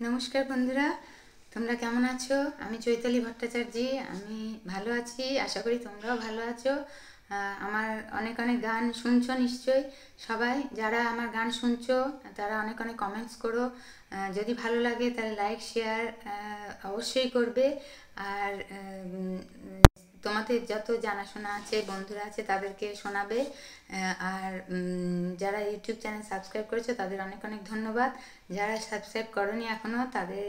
নমস্কার বন্ধুরা, তোমরা কেমন আছো? আমি চৈতালি ভট্টাচার্য। আমি ভালো আছি, আশা করি তোমরাও ভালো আছো। আমার অনেক অনেক গান শুনছো নিশ্চয়ই। সবাই যারা আমার গান শুনছো তারা অনেক অনেক কমেন্টস করো। যদি ভালো লাগে তাহলে লাইক শেয়ার অবশ্যই করবে। আর তোমাদের যত জানাশোনা আছে, বন্ধুরা আছে, তাদেরকে শোনাবে। আর যারা ইউটিউব চ্যানেল সাবস্ক্রাইব করেছো তাদের অনেক অনেক ধন্যবাদ। যারা সাবস্ক্রাইব করোনি এখনও তাদের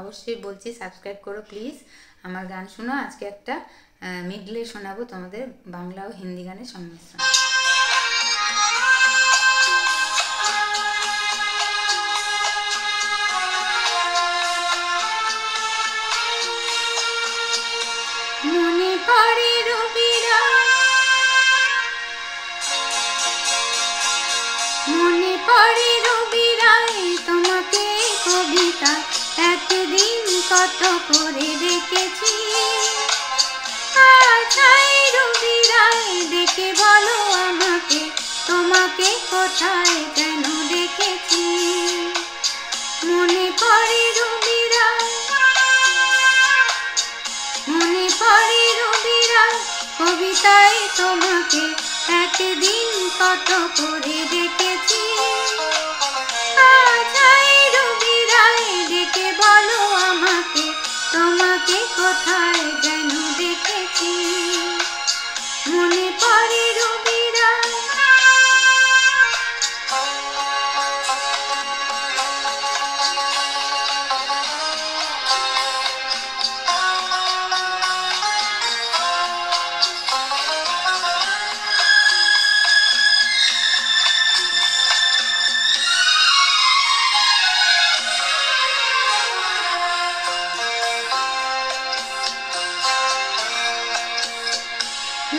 অবশ্যই বলছি সাবস্ক্রাইব করো প্লিজ। আমার গান শোনো। আজকে একটা মিডলে শোনাবো তোমাদের, বাংলা ও হিন্দি গানের সংমিশ্রণ। মনে পড়ে রবিরা, মনে পড়ে রবিরায় তোমাকে কবিতা একদিন কত করে দেখেছি। আজ রবিরায় দেখে বলো আমাকে, তোমাকে কোথায় যেন দেখেছি। মনে পড়ে রবিরায়, মনে পড়ে রবিরায় কবিতায় তোমাকে একদিন কত করে দেখেছি। আজ রবিরায় দেখে বলো আমাকে, তোমাকে কোথায় যেন দেখেছি। মনে পড়ে রবিরায়।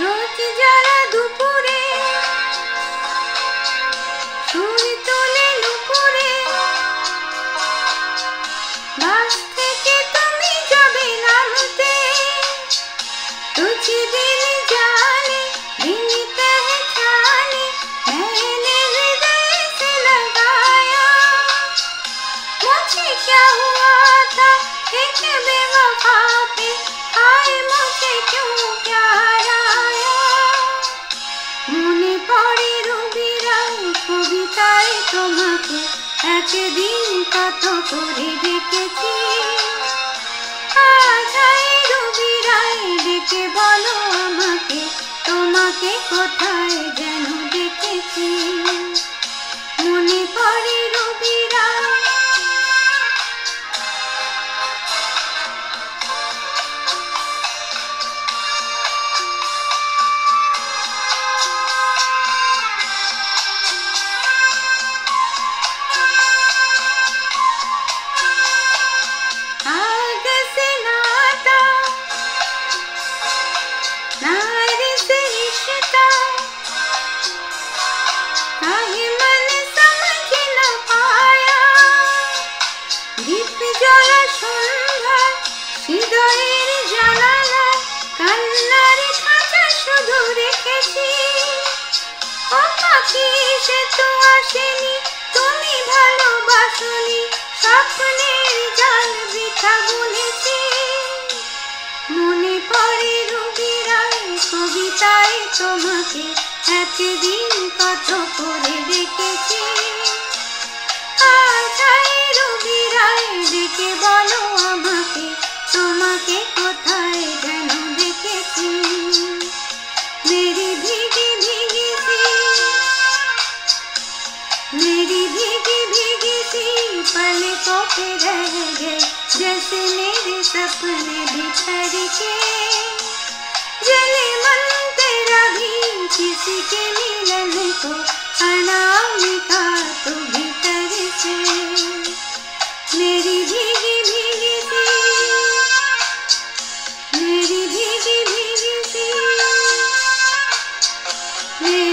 রোজ যারা দুপুরে সুর তোলে নুপুরে, বাস থেকে তুমি যাবে নামতে, তুঝে দিল জানে बिनते हैं जाने मैंने हृदय से लगाया। मुझे क्या हुआ था एक बेवफा पे, हाय मुझे क्यों प्यार आया। মনে পড়ে রবিরায় কবিতায় তোমাকে একদিন কত করে দেখেছি। আজ রবিরায় ডেকে বলো আমাকে, তোমাকে কোথায় যেন দেখেছি। মনে পড়ে রবিরায়। आग से नाता, नार से रिश्ता, काहे मन समझ न पाया। दीप जला সন্ধ্যা হৃদয়ের জানালা, কান্নার খাঁচা শুধু রেখেছি। ও পাখি সে তো আসেনি, তুমি ভালোবাসনি, স্বপ্নের জাল বৃথা বুনেছি। মনে পড়ে রবিরায় কবিতায় তোমাকে একদিন কত করে দেখেছি। আজ রবিরায় ডেকে বলো আমাকে, তোমাকে কোথায় যেন দেখেছি। মেরি ভीगी भीगी सी, मेरी भीगी भीगी सी पलकों पे रह गए, जैसे मेरे सपने बिखर के। जले मन तेरा भी किसी के मिलन को, अनामिका तू भीतर से। मेरी भीगी भीगी सी, मेरी भीगी भीगी सी, मेरी